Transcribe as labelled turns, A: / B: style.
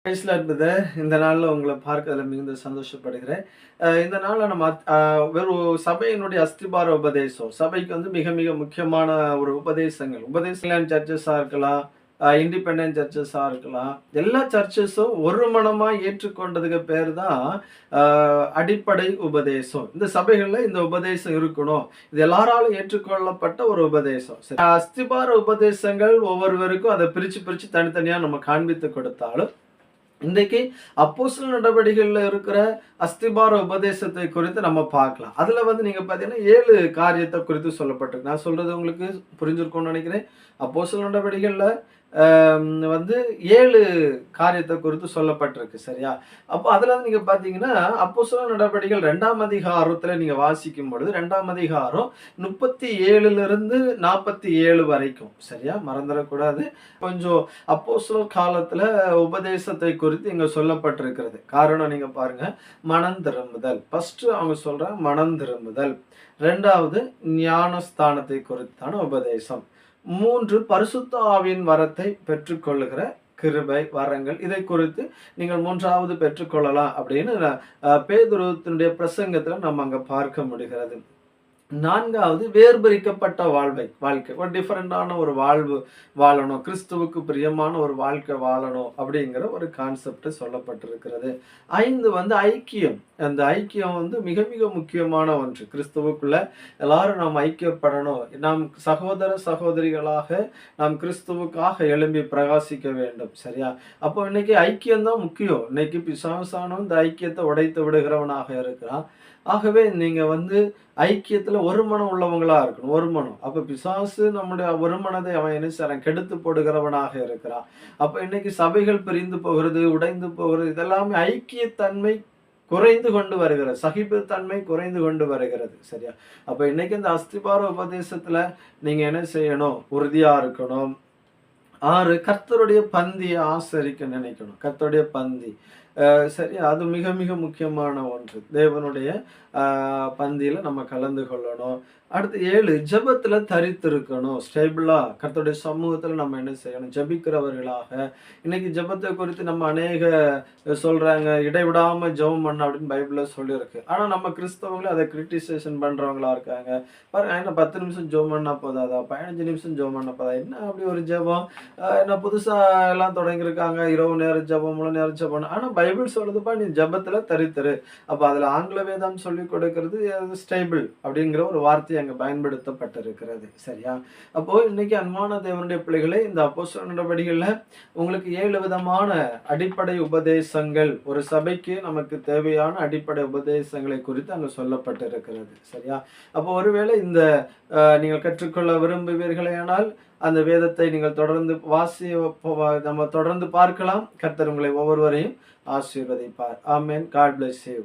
A: வயசுல இருந்தது. இந்த நாள்ல உங்கள பார்க்கறதுல மிகுந்த சந்தோஷப்படுகிறேன். இந்த நாள்ல நம்ம வெறும் சபையினுடைய அஸ்திபார உபதேசம். சபைக்கு வந்து மிக மிக முக்கியமான ஒரு உபதேசங்கள். உபதேசங்கள் சர்ச்சஸா இருக்கலாம், இண்டிபெண்டன்ட் சர்ச்சஸா இருக்கலாம். எல்லா சர்ச்சஸும் ஒரு மனமா ஏற்றுக்கொண்டதுக்கு பேர் தான் அ அடிப்படை உபதேசம். இந்த சபைகள்ல இந்த உபதேசம் இருக்கணும். இது எல்லாராலும் ஏற்றுக்கொள்ளப்பட்ட ஒரு உபதேசம். சரி. அஸ்திபார உபதேசங்கள் ஒவ்வொருவருக்கும் அத பிரிச்சு பிரிச்சு தனித்தனியா நம்ம காண்பித்து கொடுத்தாலும் இன்றைக்கு அப்போஸ்தலர் நடவடிக்கைகள்ல இருக்கிற அஸ்திபார உபதேசத்தை குறித்து நம்ம பார்க்கலாம். அதுல வந்து நீங்க பார்த்தீங்கன்னா 7 காரியத்த குறித்து சொல்லப்பட்டிருக்கு. நான் சொல்றது உங்களுக்கு புரிஞ்சிருக்கும்னு நினைக்கிறேன். அப்போஸ்தலர் நடவடிக்கைகள்ல வந்து 7 காரியத்த குறித்து சொல்லப்பட்டிருக்கு. சரியா? அப்போ அதுல வந்து நீங்க பார்த்தீங்கன்னா, அப்போஸ்தலர் நடவடிக்கைகள் 2ஆம் அதிகாரத்துல நீங்க வாசிக்கும் பொழுது 2ஆம் அதிகாரம் 37லிருந்து 47 வரைக்கும். சரியா? மறந்துடக்கூடாது. கொஞ்சம் அப்போஸ்தலர் காலத்துல உபதேசத்தை குறித்து இங்க சொல்லப்பட்டிருக்கிறது. காரணம் நீங்க பாருங்க, மனம் திரும்புதல். ஃபர்ஸ்ட் அவங்க சொல்றாங்க மனம் திரும்புதல். 2வது ஞானஸ்தானத்தை குறித்தான உபதேசம். 3 பரிசுத்த ஆவியின் வரத்தை பெற்றுக்கொள்ளுகிற கிருபை வரங்கள். இதை குறித்து நீங்கள் 3வது பெற்றுக்கொள்ளலாம் அப்படின்னு பேதுருவினுடைய பிரசங்கத்துல நம்ம அங்க பார்க்க முடிகிறது. 4வது வேர்பிரிக்கப்பட்ட வாழ்க்கை. ஒரு டிஃபரெண்டான ஒரு வாழ்வு வாழணும். கிறிஸ்துவுக்கு பிரியமான ஒரு வாழ்க்கை வாழணும் அப்படிங்கிற ஒரு கான்செப்ட் சொல்லப்பட்டிருக்கிறது. 5 வந்து ஐக்கியம். அந்த ஐக்கியம் வந்து மிக மிக முக்கியமான ஒன்று. கிறிஸ்துவுக்குள்ள எல்லாரும் நாம் ஐக்கியப்படணும். நாம் சகோதர சகோதரிகளாக நாம் கிறிஸ்துவுக்காக எழும்பி பிரகாசிக்க வேண்டும். சரியா? அப்போ இன்னைக்கு ஐக்கியம் தான் முக்கியம். இன்னைக்கு பிசாசானவன் இந்த ஐக்கியத்தை உடைத்து விடுகிறவனாக இருக்கிறான். ஆகவே நீங்க வந்து ஐக்கியத்துல ஒரு மனம் உள்ளவங்களா இருக்கணும். ஒரு மனம். அப்ப பிசாசு நம்முடைய ஒரு மனதை அவன் என்ன செய்றான்? கெடுத்து போடுகிறவனாக இருக்கிறான். அப்ப இன்னைக்கு சபைகள் பிரிந்து போகிறது, உடைந்து போகிறது, இதெல்லாமே ஐக்கியத்தன்மை குறைந்து கொண்டு வருகிறது. சகிப்புத்தன்மை குறைந்து கொண்டு வருகிறது. சரியா? அப்ப இன்னைக்கு இந்த அஸ்திபார உபதேசத்துல நீங்க என்ன செய்யணும்? உறுதியா இருக்கணும். 6 கர்த்தருடைய பந்தியை ஆசரிக்க நினைக்கணும். கர்த்தருடைய பந்தி. சரி, அது மிக மிக முக்கியமான ஒன்று. தேவனுடைய பந்தியில நம்ம கலந்து கொள்ளணும். அடுத்து 7 ஜெபத்துல தரித்திருக்கணும். ஸ்டேபிளா கர்த்தருடைய சமூகத்துல நம்ம என்ன செய்யணும்? ஜெபிக்கிறவர்களாக. இன்னைக்கு ஜெபத்தை குறித்து நம்ம அநேக சொல்றாங்க, இடைவிடாம ஜெபம் பண்ண அப்படின்னு பைபிள்ல சொல்லியிருக்கு. ஆனா நம்ம கிறிஸ்தவங்களே அதை கிரிட்டிசைசேஷன் பண்றவங்களா இருக்காங்க. பாருங்க, என்ன 10 நிமிஷம் ஜெபம் பண்ணா போதாதா? 15 நிமிஷம் ஜெபம் பண்ணா போதா? என்ன அப்படி ஒரு ஜெபம்? என்ன புதுசா எல்லாம் தொடங்கியிருக்காங்க, இரவு நேர ஜெபம், முழு நேர ஜெபம். ஆனா பைபிள் சொல்லுதுப்பா, நீ ஜெபத்துல தரித்திரு. அப்ப அதுல ஆங்கில வேதம் சொல்லிக் கொடுக்கிறது ஸ்டேபிள் அப்படிங்கிற ஒரு வார்த்தை அங்க பயன்படுத்தப்பட்டிருக்கிறது. சரியா? அப்போ இன்னைக்கு அன்பான தேவனுடைய பிள்ளைகளே, இந்த அப்போஸ்தலர் நடவடிக்கைகள்ல உங்களுக்கு 7 விதமான அடிப்படை உபதேசங்கள், ஒரு சபைக்கு நமக்கு தேவையான அடிப்படை உபதேசங்களை குறித்து அங்க சொல்லப்பட்டிருக்கிறது. சரியா? அப்போ ஒருவேளை இந்த நீங்கள் கற்றுக்கொள்ள விரும்புவீர்களேயானால் அந்த வேதத்தை நீங்கள் தொடர்ந்து நம்ம தொடர்ந்து பார்க்கலாம். கர்த்தர் உங்களை ஒவ்வொருவரையும் ஆசீர்வதிப்பார். ஆமென். God bless you.